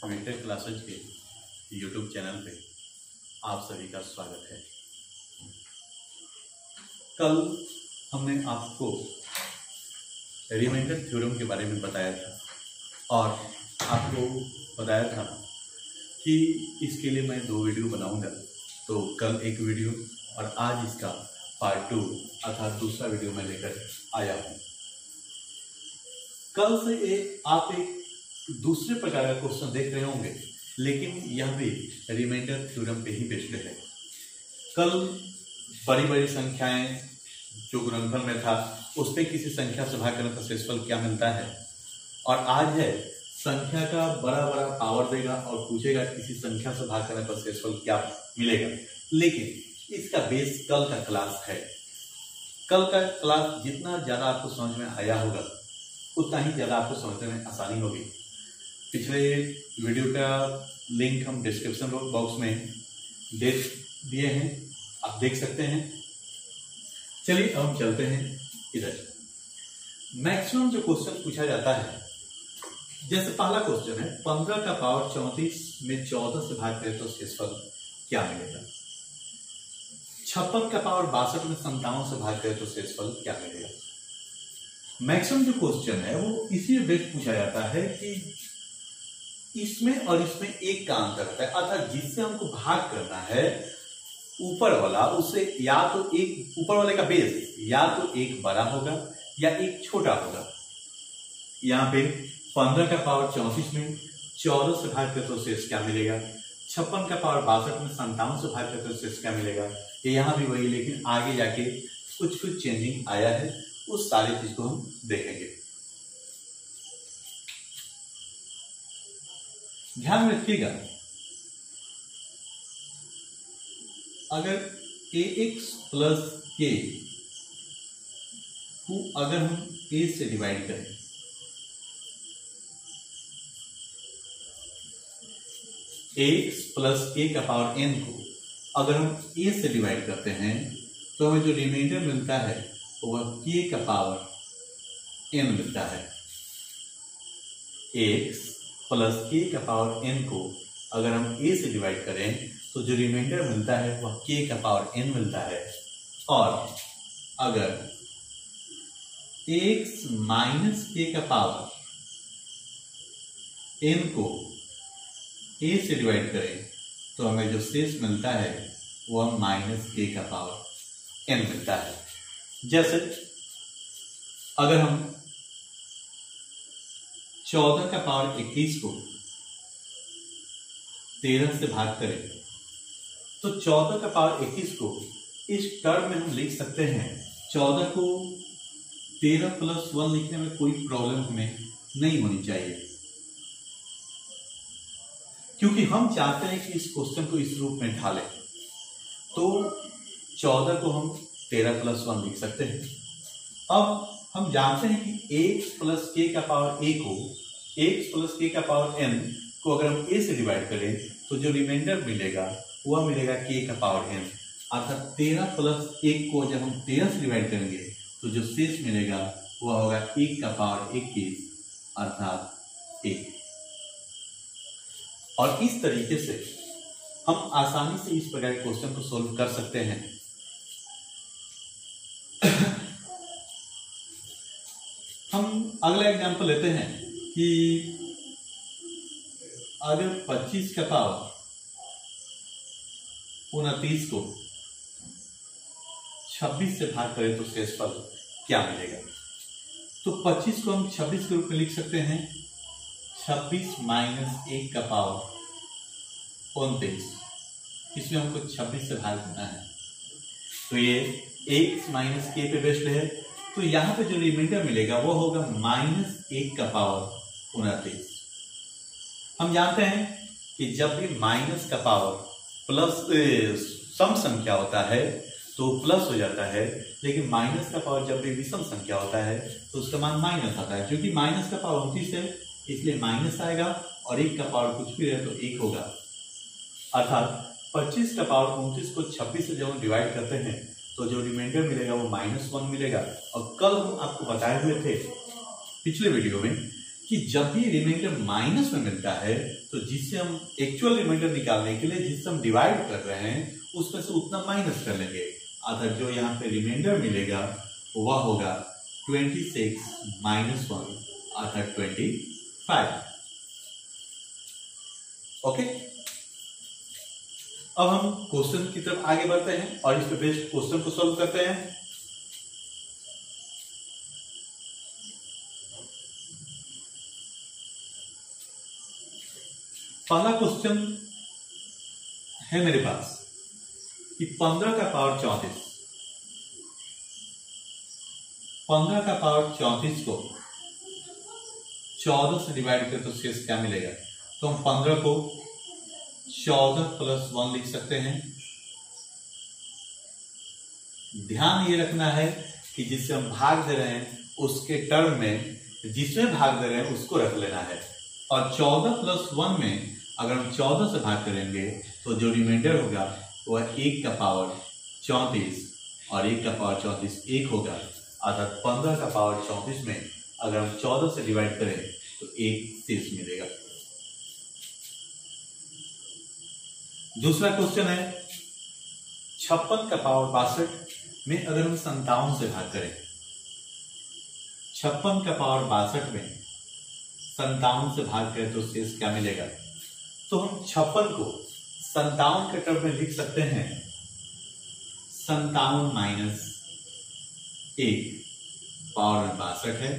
Vector classes के YouTube channel पे आप सभी का स्वागत है। कल हमने आपको रिमाइंडर थ्योरम के बारे में बताया था और आपको बताया था कि इसके लिए मैं 2 वीडियो बनाऊंगा। तो कल एक वीडियो और आज इसका पार्ट 2 अर्थात दूसरा वीडियो मैं लेकर आया हूं। कल से आप एक दूसरे प्रकार का क्वेश्चन देख रहे होंगे, लेकिन यह भी रिमाइंडर थ्योरम पे ही बेस्ड है। कल बड़ी बड़ी संख्याएं जो गुणनफल में था उस पे किसी संख्या से भाग करने पर शेषफल क्या मिलता है, और आज है संख्या का बड़ा बड़ा पावर देगा और पूछेगा किसी संख्या से भाग करने पर शेषफल क्या मिलेगा। लेकिन इसका बेस कल का क्लास है। कल का क्लास जितना ज्यादा आपको समझ में आया होगा उतना ही ज्यादा आपको समझने में आसानी होगी। पिछले वीडियो का लिंक हम डिस्क्रिप्शन बॉक्स में दे दिए हैं, आप देख सकते हैं। चलिए अब हम चलते हैं इधर। मैक्सिमम जो क्वेश्चन पूछा जाता है, जैसे पहला क्वेश्चन है 15 का पावर 34 में 14 से भाग करें तो शेषफल क्या मिलेगा। 56 का पावर 62 में 57 से भाग करें तो शेषफल क्या मिलेगा। मैक्सिमम जो क्वेश्चन है वो इसी बेस्ड पूछा जाता है कि इसमें और इसमें एक का अंतर होता है, अर्थात जिससे हमको भाग करना है ऊपर वाला उससे या तो एक ऊपर वाले का बेस या तो एक बड़ा होगा या एक छोटा होगा। यहाँ पे 15 का पावर 34 में 14 से भाग करते तो शेष क्या मिलेगा। 56 का पावर 62 में 57 से भाग करते तो शेष क्या मिलेगा। यहाँ भी वही, लेकिन आगे जाके कुछ चेंजिंग आया है, उस सारी चीज को हम देखेंगे। ध्यान रखिएगा, अगर ax प्लस k को अगर हम a से डिवाइड करें, ax प्लस k का पावर n को अगर हम a से डिवाइड करते हैं तो हमें जो रिमाइंडर मिलता है वह k का पावर n मिलता है। x प्लस k का पावर n को अगर हम a से डिवाइड करें तो जो रिमाइंडर मिलता है वह k का पावर n मिलता है। और अगर x माइनस k का पावर n को a से डिवाइड करें तो हमें जो शेष मिलता है वह माइनस k का पावर n मिलता है। जैसे अगर हम 14 का पावर 21 को 13 से भाग करें तो 14 का पावर 21 को इस टर्म में हम लिख सकते हैं। 14 को 13 प्लस 1 लिखने में कोई प्रॉब्लम हमें नहीं होनी चाहिए, क्योंकि हम चाहते हैं कि इस क्वेश्चन को इस रूप में ढालें। तो 14 को हम 13 प्लस 1 लिख सकते हैं। अब हम जानते हैं कि x प्लस k का पावर a को x प्लस k का पावर n को अगर हम a से डिवाइड करें तो जो रिमाइंडर मिलेगा वह मिलेगा k का पावर n, अर्थात 13 प्लस 1 को जब हम 13 से डिवाइड करेंगे तो जो शेष मिलेगा वह होगा 1 का पावर 21 अर्थात 1। और इस तरीके से हम आसानी से इस प्रकार के क्वेश्चन को सोल्व कर सकते हैं। हम अगला एग्जांपल लेते हैं कि अगर 25 का पावर 29 को 26 से भाग करें तो शेषफल क्या मिलेगा। तो 25 को हम 26 के रूप में लिख सकते हैं। 26 माइनस 1 का पावर 29, इसमें हमको 26 से भाग करना है। तो ये x माइनस k पे बेस्ड है, तो यहां पे जो रिमाइंडर मिलेगा वो होगा माइनस 1 का पावर 29। हम जानते हैं कि जब भी माइनस का पावर प्लस सम संख्या होता है तो प्लस हो जाता है, लेकिन माइनस का पावर जब भी विषम संख्या होता है तो उसका मान माइनस आता है। क्योंकि माइनस का पावर 29 है इसलिए माइनस आएगा और 1 का पावर कुछ भी रहे तो 1 होगा। अर्थात 25 का पावर 29 को 26 से जब हम डिवाइड करते हैं तो जो रिमाइंडर मिलेगा वो -1 मिलेगा। और कल हम आपको बताए हुए थे पिछले वीडियो में कि जब भी रिमाइंडर माइनस में मिलता है तो जिससे हम एक्चुअल रिमाइंडर निकालने के लिए जिससे हम डिवाइड कर रहे हैं उसमें से उतना माइनस कर लेंगे, अर्थात जो यहाँ पे रिमाइंडर मिलेगा वह होगा 26 माइनस 1 अर्थात 25। ओके, अब हम क्वेश्चन की तरफ आगे बढ़ते हैं और इस पे बेस्ड क्वेश्चन को सॉल्व करते हैं। पहला क्वेश्चन है मेरे पास कि 15 का पावर 34, 15 का पावर 34 को 14 से डिवाइड करें तो शेष क्या मिलेगा? तो हम 15 को 14 प्लस 1 लिख सकते हैं। ध्यान ये रखना है कि जिससे हम भाग दे रहे हैं उसके टर्म में जिसमें भाग दे रहे हैं उसको रख लेना है, और 14 प्लस 1 में अगर हम 14 से भाग करेंगे तो जो रिमाइंडर होगा वह 1 का पावर 34 और 1 का पावर 34 1 होगा, अर्थात 15 का पावर 34 में अगर हम 14 से डिवाइड करें तो 1 शेष मिलेगा। दूसरा क्वेश्चन है 56 का पावर 62 में अगर हम 57 से भाग करें, 56 का पावर 62 में 57 से भाग करें तो शेष क्या मिलेगा? तो हम 56 को 57 के टर्म में लिख सकते हैं 57 माइनस 1, पावर में 62 है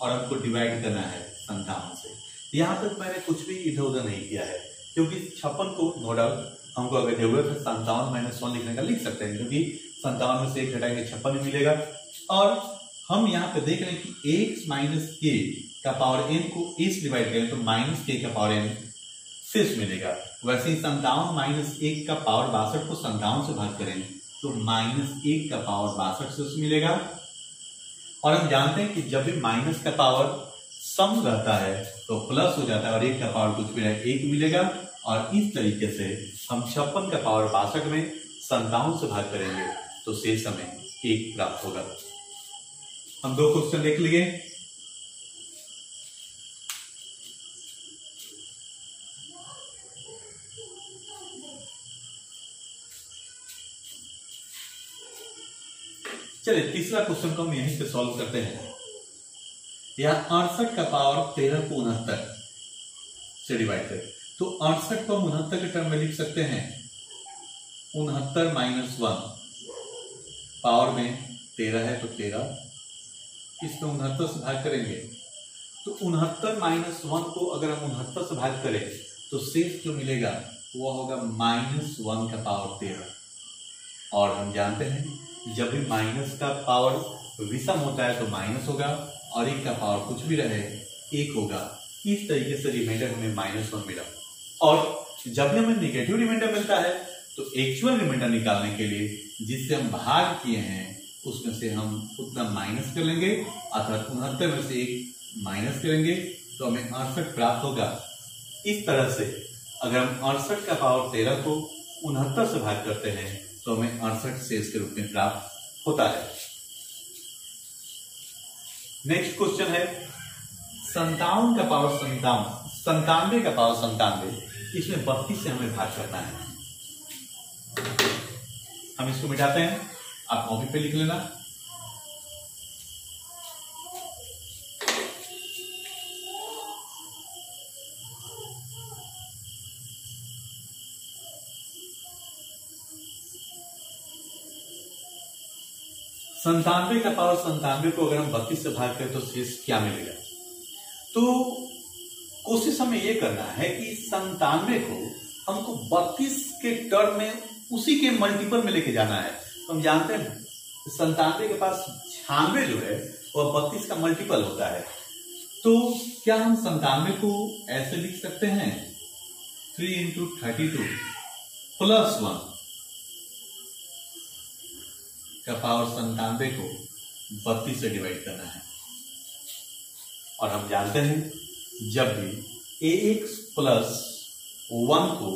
और हमको डिवाइड करना है 57 से। यहां तक मैंने कुछ भी इधर उधर नहीं किया है क्योंकि 56 को नो डाउट हमको अगर जरूरत है 57 माइनस 1 लिखने का लिख सकते हैं, क्योंकि 57 में से 1 घटाएंगे 56 ही मिलेगा। और हम यहाँ पे देख रहे हैं कि x माइनस के का पावर n को इस डिवाइड करें तो माइनस के का पावर n शेष मिलेगा। वैसे ही 57 माइनस 1 का पावर 62 को 57 से भाग करें तो माइनस 1 का पावर 62 शेष मिलेगा। और हम जानते हैं कि जब भी माइनस का पावर सम रहता है तो प्लस हो जाता है और 1 का पावर कुछ भी रहे 1 मिलेगा। और इस तरीके से हम 56 का पावर 62 में 57 से भाग करेंगे तो शेष हमें 1 प्राप्त होगा। हम 2 क्वेश्चन देख लिए। चलिए तीसरा क्वेश्चन को हम यहीं से सॉल्व करते हैं। यह 68 का पावर 13 को 69 से डिवाइड करें तो 68 को 69 के टर्म में लिख सकते हैं 69 माइनस 1, पावर में 13 है तो 13, इसमें 69 से भाग करेंगे तो 69 माइनस 1 को अगर हम 69 से भाग करें तो शेष जो मिलेगा वह होगा माइनस 1 का पावर 13। और हम जानते हैं जब भी माइनस का पावर विषम होता है तो माइनस होगा और 1 का पावर कुछ भी रहे 1 होगा। इस तरीके से रिमाइंडर हमें -1 मिला। और जब भी हमें नेगेटिव रिमाइंडर मिलता है तो एक्चुअल रिमाइंडर निकालने के लिए जिससे हम भाग किए हैं उसमें से हम उतना माइनस कर लेंगे, अर्थात 69 में से 1 माइनस करेंगे तो हमें 68 प्राप्त होगा। इस तरह से अगर हम 68 का पावर 13 को 69 से भाग करते हैं तो हमें 68 शेष के रूप में प्राप्त होता है। नेक्स्ट क्वेश्चन है 57 का पावर 97 का पावर 97, इसमें 32 से हमें भाग करना है। हम इसको मिटाते हैं, आप कॉपी पे लिख लेना। संतानवे का पावर 97 को अगर हम 32 से भाग करें तो शेष क्या मिलेगा? तो कोशिश हमें यह करना है कि 97 को हमको 32 के टर्म में उसी के मल्टीपल में लेके जाना है। तो हम जानते हैं 97 के पास 96 जो है वह 32 का मल्टीपल होता है। तो क्या हम 97 को ऐसे लिख सकते हैं 3 इंटू 32 प्लस 1 का पावर 97 को 32 से डिवाइड करना है। और हम जानते हैं जब भी ax प्लस 1 को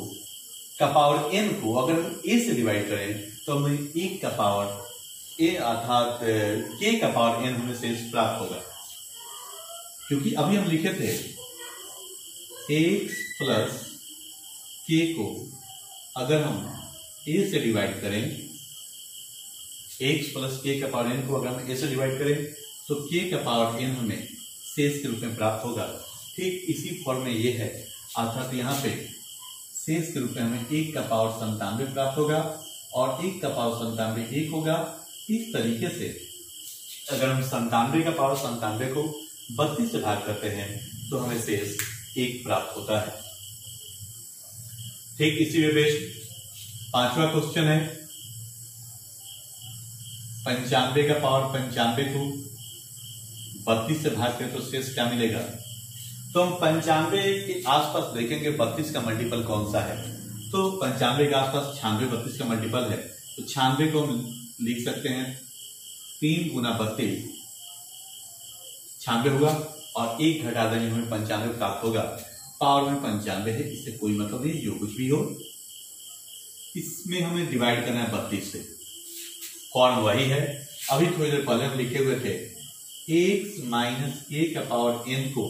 का पावर n को अगर हम a से डिवाइड करें तो हमें 1 का पावर a अर्थात k का पावर n हमें शेष प्राप्त होगा। क्योंकि अभी हम लिखे थे x प्लस k को अगर हम a से डिवाइड करें, x प्लस k का पावर n को अगर हम a से डिवाइड करें तो k का पावर n हमें शेष के रूप में प्राप्त होगा। ठीक इसी फॉर्म में ये है, अर्थात यहाँ पे शेष के रूप में हमें 1 का पावर 97 प्राप्त होगा और 1 का पावर 97 1 होगा। इस तरीके से अगर हम 97 का पावर 97 को 32 से भाग करते हैं तो हमें शेष 1 प्राप्त होता है। ठीक इसी वे बेस्ड 5वां क्वेश्चन है, 95 का पावर 95 को 32 से भाग करें तो शेष क्या मिलेगा। तो हम 95 के आसपास देखेंगे 32 का मल्टीपल कौन सा है। तो 95 के आसपास 96 32 का मल्टीपल है, तो 96 को हम लिख सकते हैं 3 गुना 32 96 होगा और 1 घटा देंगे हमें 95 प्राप्त होगा। पावर में 95 है, इससे कोई मतलब नहीं, जो कुछ भी हो इसमें हमें डिवाइड करना है 32 से। फॉर्म वही है, अभी थोड़ी देर पहले हम लिखे हुए थे x माइनस a का पावर n को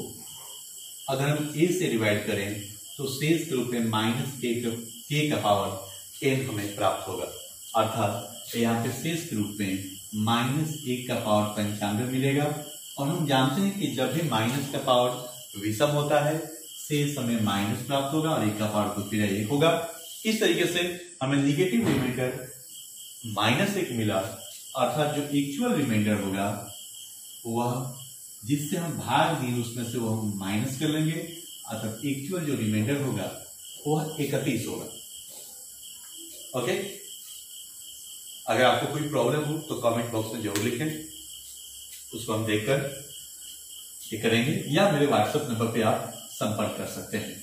अगर हम a से डिवाइड करें तो शेष के रूप में माइनस k का पावर n हमें प्राप्त होगा। अर्थात यहाँ पे शेष के रूप में माइनस 1 का पावर 95 मिलेगा। और हम जानते हैं कि जब भी माइनस का पावर विषम होता है शेष हमें माइनस प्राप्त होगा और 1 का पावर कुछ भी 1 होगा। इस तरीके से हमें निगेटिव रिमाइंडर माइनस 1 मिला, अर्थात जो एक्चुअल रिमाइंडर होगा वह जिससे हम भाग दिए उसमें से वो हम माइनस कर लेंगे, अर्थात एक्चुअल जो रिमाइंडर होगा वह 31 होगा। ओके, अगर आपको कोई प्रॉब्लम हो तो कमेंट बॉक्स में जरूर लिखें, उसको हम देखकर ये करेंगे, या मेरे व्हाट्सएप नंबर पे आप संपर्क कर सकते हैं।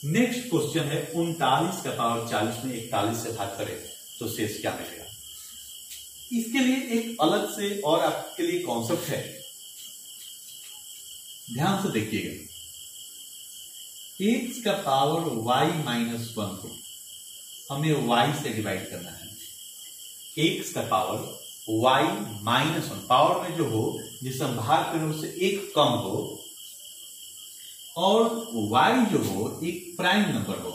नेक्स्ट क्वेश्चन है 39 का पावर 40 में 41 से भाग करें तो शेष क्या मिलेगा। इसके लिए एक अलग से और आपके लिए कॉन्सेप्ट है, ध्यान से देखिएगा। x का पावर y माइनस 1 को हमें y से डिवाइड करना है। x का पावर y माइनस 1 पावर में जो हो जिसे हम भाग करें उससे 1 कम हो और y जो हो एक प्राइम नंबर हो।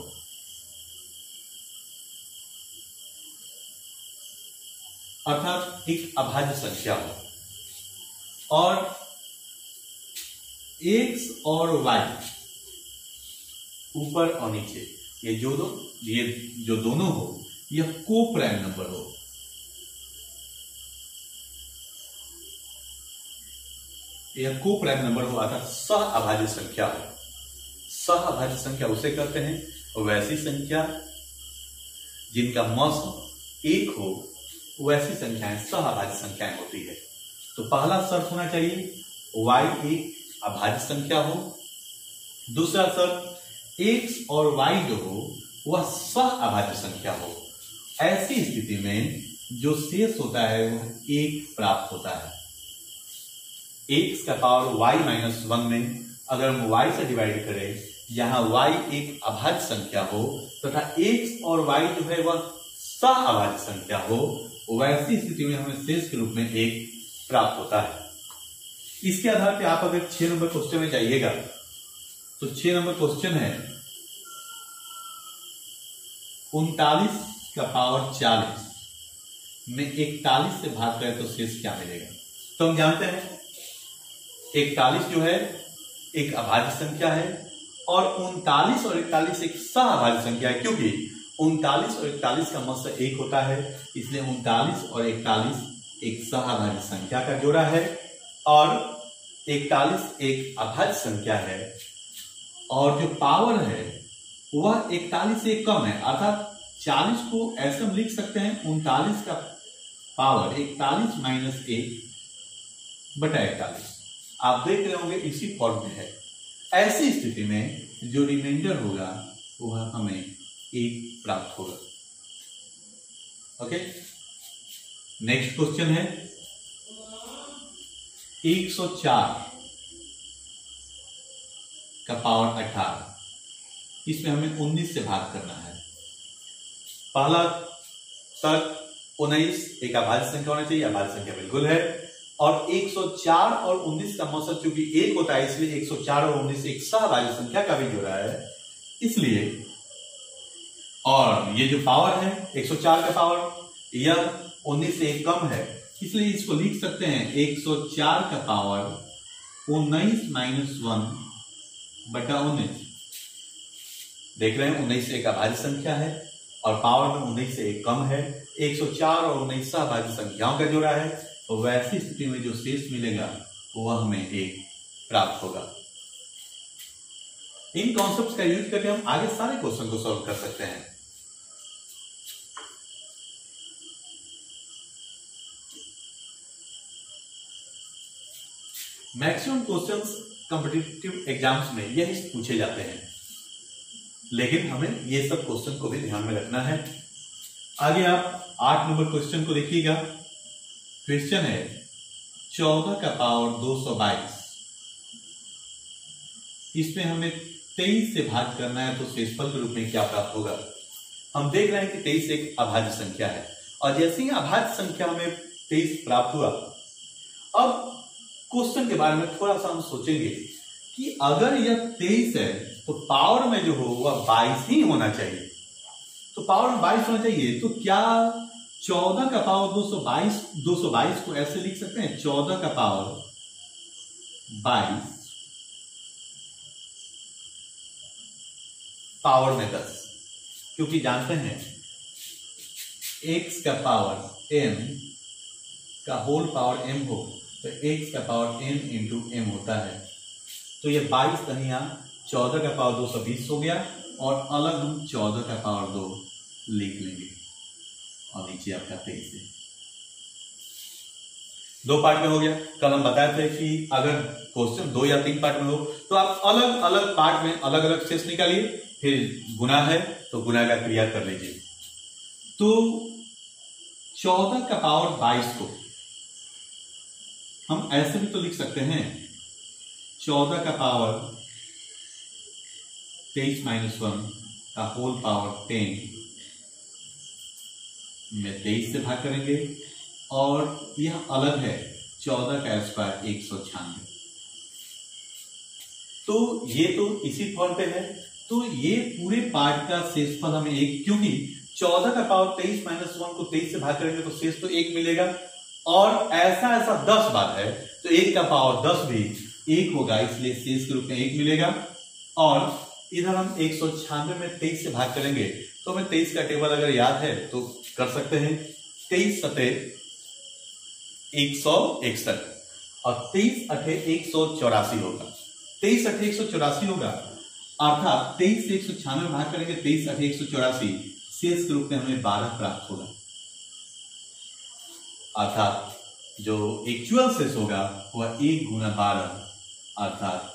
अर्थात एक अभाज्य संख्या हो और x और y ऊपर और नीचे ये जो दोनों हो यह को प्राइम नंबर हो। यह को प्राइम नंबर हो अर्थात सह अभाज्य संख्या हो। सह अभाज्य संख्या उसे कहते हैं वैसी संख्या जिनका मौसम 1 हो, वैसी संख्याएं सह अभाज्य संख्याएं होती है। तो पहला शर्त होना चाहिए y एक अभाज्य संख्या हो। दूसरा शर्त x और y जो हो वह सह अभाज्य संख्या हो। ऐसी स्थिति में जो शेष होता है वह 1 प्राप्त होता है। x का पावर y माइनस 1 में अगर हम y से डिवाइड करें, यहां y एक अभाज्य संख्या हो तथा x और y जो है वह सह अभाज्य संख्या हो, वैसी स्थिति में हमें शेष के रूप में 1 प्राप्त होता है। इसके आधार पर आप अगर 6 नंबर क्वेश्चन में जाइएगा तो 6 नंबर क्वेश्चन है 39 का पावर 40 में 41 से भाग करें तो शेष क्या मिलेगा। तो हम जानते हैं 41 जो है एक अभाज्य संख्या है और 39 और 41 एक सह अभाज्य संख्या है, क्योंकि 39 और 41 का मध्य 1 होता है, इसलिए 39 और 41 एक सह अभाज्य संख्या का जोड़ा है और 41 एक अभाज्य संख्या है और जो पावर है वह 41 से कम है। अर्थात 40 को ऐसे हम लिख सकते हैं 39 का पावर 41 माइनस 1 बटा 41। आप देख रहे होंगे इसी फॉर्म में है। ऐसी स्थिति में जो रिमाइंडर होगा वह हमें 1 प्राप्त होगा। ओके, नेक्स्ट क्वेश्चन है 104 का पावर 18, इसमें हमें 19 से भाग करना है। पहला शर्त 19 एक अभाज्य संख्या होना चाहिए, अभाज्य संख्या बिल्कुल है। और 104 और 19 का मौसम चूंकि 1 होता है, इसलिए 104 और 19 एक सहभाज्य संख्या का भी जोड़ा है, इसलिए। और ये जो पावर है 104 का पावर यह 19 से एक कम है, इसलिए इसको लिख सकते हैं 104 का पावर 19 माइनस 1 बटा 19। देख रहे हैं 19 से एक अभाज्य संख्या है और पावर में 19 से एक कम है। 104 और 19 सहभाज्य संख्याओं का जोड़ा है, तो वैसी स्थिति में जो शेष मिलेगा वह हमें एक प्राप्त होगा। इन कॉन्सेप्ट्स का यूज करके हम आगे सारे क्वेश्चन को सॉल्व कर सकते हैं। मैक्सिमम क्वेश्चंस कॉम्पिटिटिव एग्जाम्स में यही पूछे जाते हैं, लेकिन हमें ये सब क्वेश्चन को भी ध्यान में रखना है। आगे आप 8 नंबर क्वेश्चन को देखिएगा। क्वेश्चन है 14 का पावर 222, इसमें हमें 23 से भाग करना है, तो शेषफल के रूप में क्या प्राप्त होगा। हम देख रहे हैं कि 23 एक अभाज्य संख्या है और जैसे ही अभाज्य संख्या हमें 23 प्राप्त हुआ, अब क्वेश्चन के बारे में थोड़ा सा हम सोचेंगे कि अगर यह 23 है तो पावर में जो हो वह 22 ही होना चाहिए। तो पावर में 22 होना चाहिए, तो क्या 14 का पावर 222 को ऐसे लिख सकते हैं, 14 का पावर 22 पावर में 10, क्योंकि जानते हैं x का पावर m का होल पावर m हो तो x का पावर n इंटू m होता है। तो ये 22 तनिया 14 का पावर 220 हो गया और अलग हम 14 का पावर 2 लिख लेंगे और नीचे आपका 23 है। 2 पार्ट में हो गया। कल हम बताए थे कि अगर क्वेश्चन 2 या 3 पार्ट में हो तो आप अलग अलग पार्ट में अलग अलग शेष निकालिए, फिर गुना है तो गुना का क्रिया कर लीजिए। तो 14 का पावर 22 को हम ऐसे भी तो लिख सकते हैं, 14 का पावर 23 माइनस 1 का होल पावर 10 में 23 से भाग करेंगे और यह अलग है 14 का स्क्वायर 196। तो ये तो इसी फॉर्म पे है। तो ये पूरे पार्ट का शेषफल हमें एक, क्योंकि 14 का पावर 23 माइनस 1 को 23 से भाग करेंगे तो शेष तो 1 मिलेगा और ऐसा 10 बार है तो 1 का पावर 10 भी 1 होगा, इसलिए शेष के रूप में 1 मिलेगा। और इधर हम 196 में 23 से भाग करेंगे तो हमें 23 का टेबल अगर याद है तो कर सकते हैं। 23 सते 161 और 23 अठे 184 होगा। 23 अठे 184 होगा, अर्थात 23 से 196 में भाग करेंगे, 23 अठे 184, शेष के रूप में हमें 12 प्राप्त होगा। अर्थात जो एक्चुअल शेष होगा वह 1 गुना 12 अर्थात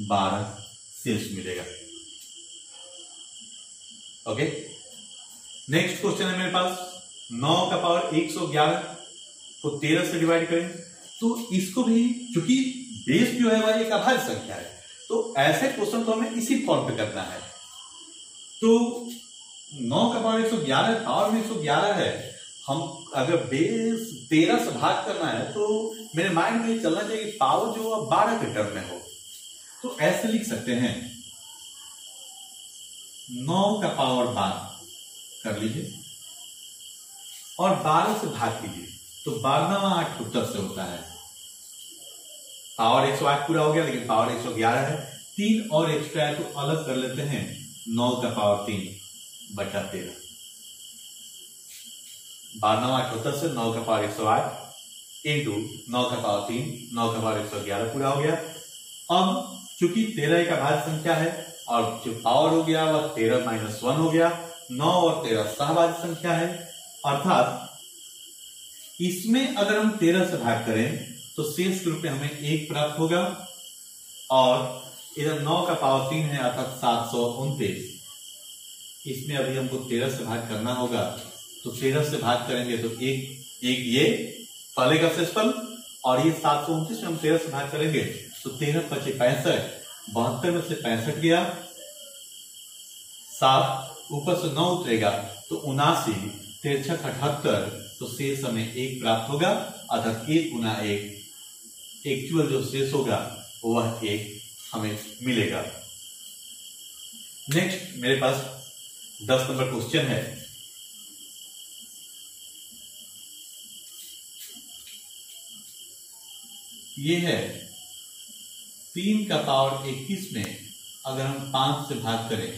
12 शेष मिलेगा। ओके, नेक्स्ट क्वेश्चन है मेरे पास 9 का पावर 111 को 13 से डिवाइड करें तो इसको भी, चूंकि बेस जो है वह एक अभाज्य संख्या है, तो ऐसे क्वेश्चन को हमें इसी फॉर्म पे करना है। तो 9 का पावर 111 पावर में 111 है, हम अगर बेस 13 से भाग करना है तो मेरे माइंड में चलना चाहिए कि पावर जो 12 के टर्म में हो। तो ऐसे लिख सकते हैं 9 का पावर 12 कर लीजिए और 12 से भाग कीजिए तो 12 8 उत्तर से होता है। पावर 108 पूरा हो गया, लेकिन पावर 111 है। 3 और एक्स्ट्रा है तो अलग कर लेते हैं, 9 का पावर 3 बटा 13। 12 8 उत्तर से 9 का पावर 108 इंटू 9 का पावर 3, 9 का पावर 111 पूरा हो गया। अब चूंकि 13 एक अभाज्य संख्या है और जो पावर हो गया वह 13 माइनस 1 हो गया। 9 और 13 सहभाज्य संख्या है, अर्थात इसमें अगर हम 13 से भाग करें तो शेष के रूप में हमें 1 प्राप्त होगा और इधर 9 का पावर 3 है अर्थात 729। इसमें अभी हमको 13 से भाग करना होगा तो 13 से भाग करेंगे तो एक ये पहले का शेषफल और ये 729 में हम 13 से भाग करेंगे तो 13 पचे 65, 72 में से 65 गया, 7 ऊपर से 9 उतरेगा तो 79, तिरछक 78, तो शेष हमें 1 प्राप्त होगा, अर्थात 1 गुना 1 एक्चुअल जो शेष होगा वह 1 हमें मिलेगा। नेक्स्ट मेरे पास 10 नंबर क्वेश्चन है। ये है 3 का पावर 21 में अगर हम 5 से भाग करें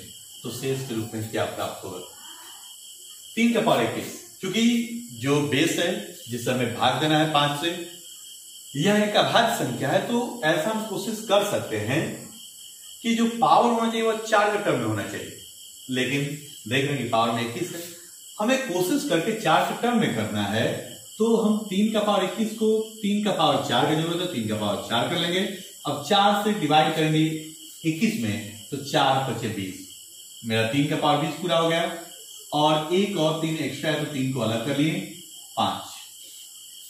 तो शेष के रूप में क्या प्राप्त होगा। 3 का पावर 21, क्योंकि जो बेस है जिसे हमें भाग देना है 5 से, यह एक अभाज्य संख्या है, तो ऐसा हम कोशिश कर सकते हैं कि जो पावर होना चाहिए वह 4 के टर्म में होना चाहिए, लेकिन देख रहे हैं कि पावर में 21 है, हमें कोशिश करके 4 के टर्म में करना है, तो हम 3 का पावर 21 को 3 का पावर 4 की जरूरत है, 3 का पावर 4 कर लेंगे। अब 4 से डिवाइड करेंगे 21 में, तो 4 × 20, मेरा 3 का पावर 20 पूरा हो गया, और 1 और 3 एक्स्ट्रा है तो 3 को अलग कर लिए 5।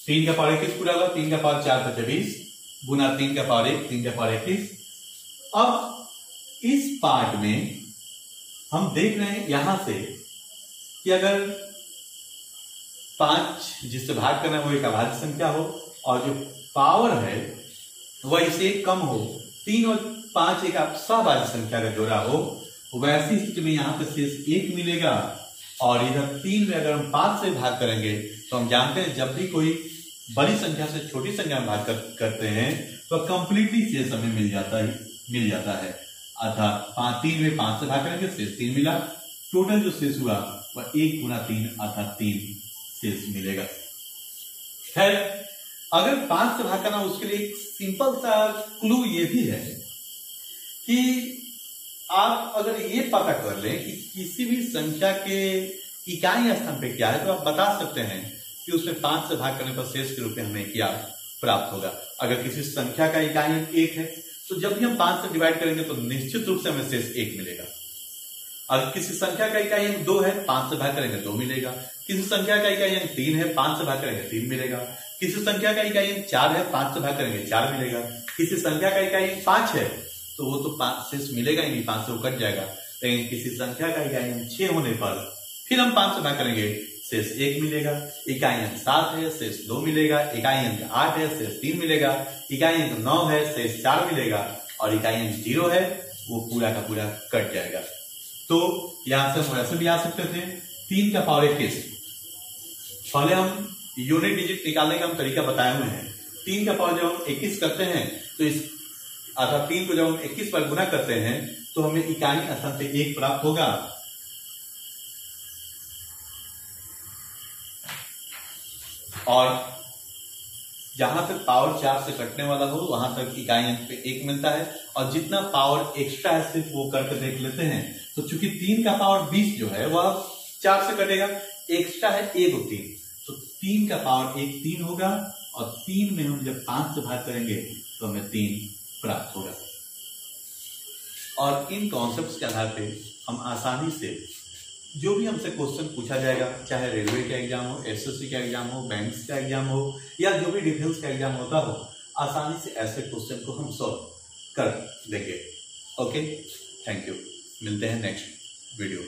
3 का पावर 21 पूरा होगा, 3 का पावर 4 × 20 गुना 3 का पावर 1, 3 का पावर 21। अब इस पार्ट में हम देख रहे हैं यहां से कि अगर 5 जिससे भाग करना है वो एक अभाज्य संख्या हो, और जो पावर है वह इससे कम हो, 3 और 5 एक सहभाज्य संख्या का जोड़ा हो, वैसी स्थिति में यहां पर शेष 1 मिलेगा, और इधर 3 में अगर हम 5 से भाग करेंगे तो हम जानते हैं जब भी कोई बड़ी संख्या से छोटी संख्या में भाग करते हैं तो कंप्लीटली शेष हमें मिल जाता है। अर्थात 3 में 5 से भाग करेंगे शेष 3 मिला, टोटल जो शेष हुआ वह 1 गुना 3 अर्थात 3 शेष मिलेगा। खैर, अगर 5 से भाग करना, उसके लिए एक सिंपल सा क्लू ये भी है कि आप अगर ये पता कर लें कि किसी भी संख्या के इकाई स्थान पे क्या है, तो आप बता सकते हैं कि उसमें 5 से भाग करने पर शेष के रूप में हमें क्या प्राप्त होगा। अगर किसी संख्या का इकाई 1 है तो जब भी हम 5 से डिवाइड करेंगे तो निश्चित रूप से हमें शेष 1 मिलेगा। अगर किसी संख्या का इकाई 2 है, 5 से भाग करेंगे 2 मिलेगा। किसी संख्या का इकाई 3 है, 5 से भाग करेंगे 3 मिलेगा। किसी संख्या का इकाई 4 है, 5 से भाग करेंगे 4 मिलेगा। किसी संख्या का इकाई 5 है तो वो तो 5 शेष मिलेगा ही नहीं, 5 से वो कट जाएगा। लेकिन किसी संख्या का इकाई 6 होने पर फिर हम 5 से भाग करेंगे, शेष 1 मिलेगा। इकाई 7 है, शेष 2 मिलेगा। इकाई 8 है, शेष 3 मिलेगा। इकाई 9 है, शेष 4 मिलेगा। और इकाई 0 है, वो पूरा का पूरा कट जाएगा। तो यहां से हम ऐसे भी आ सकते थे 3 का पावर 21। पहले हम यूनिट डिजिट निकालने का हम तरीका बताए हुए हैं। 3 का पावर जब हम 21 करते हैं तो इस अर्थात 3 को जब हम 21 पर गुना करते हैं तो हमें इकाई स्थान पे 1 प्राप्त होगा, और जहां तक पावर 4 से कटने वाला हो वहां तक इकाई अंक पे 1 मिलता है, और जितना पावर एक्स्ट्रा है सिर्फ वो करके देख लेते हैं। तो चूंकि 3 का पावर 20 जो है वह 4 से कटेगा, एक्स्ट्रा है 1 और 3, तो 3 का पावर 1 3 होगा, और 3 में हम जब 5 से भाग करेंगे तो हमें 3 प्राप्त होगा। और इन कॉन्सेप्ट्स के आधार पे हम आसानी से जो भी हमसे क्वेश्चन पूछा जाएगा, चाहे रेलवे का एग्जाम हो, एसएससी का एग्जाम हो, बैंक्स का एग्जाम हो, या जो भी डिफेंस का एग्जाम होता हो, आसानी से ऐसे क्वेश्चन को हम सॉल्व कर देंगे। Okay, thank you. मिलते हैं नेक्स्ट वीडियो।